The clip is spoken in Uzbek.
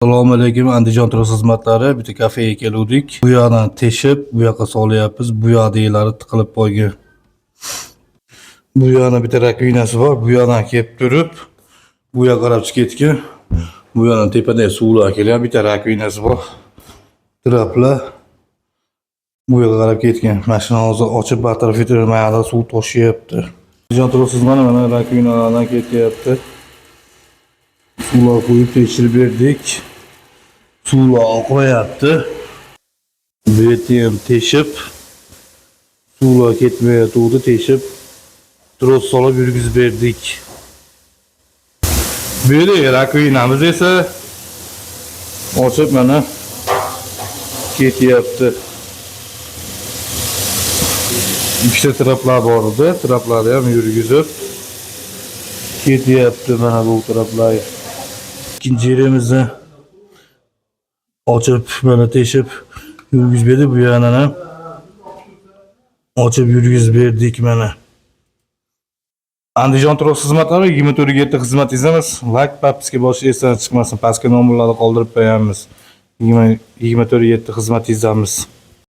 Assalomu alaykum, Andijon turizm xizmatlari. Bitta kafega keldik. Bu yoqdan teshib, bu yoqqa solyapmiz. Bu yoqdagilari tiqilib qo'ygan. Bu yoqda bitta rakovinasi bor. Bu yoqdan kelib turib, bu yoqqa qarab ketgan. Bu yoqdan tepadan suvlar kelgan. Bitta rakovinasi bor. Traplar bu yoqqa qarab ketgan. Mashina hozir ochib bartaraf etilmayapti, suv toshyapti. Andijon turizm xizmati mana rakovinalardan ketyapti. Suvlar qo'yib tekshirib berdik. Suvlar oqmayapti. Bu yerda ham teshib, suvlar ketmayotgandi, teshib, tros solib yurgizib berdik. Bu yerda rakovinamiz esa ochib mana ketyapti. Ikkita traplar bor edi, traplarni ham yurgizib ketyapti mana bu traplar. İkinci yerimizni ochib mana teshib yurgizib berdik. Bu yana ham ochib yurgizib berdik mana. Andijon turizm xizmatlari 24/7 xizmat izlamiz. Like papskiga bosish esdan chiqmasin. Pastga nomerlarni qoldirib qo'yamiz. 24/7 xizmat izlamiz.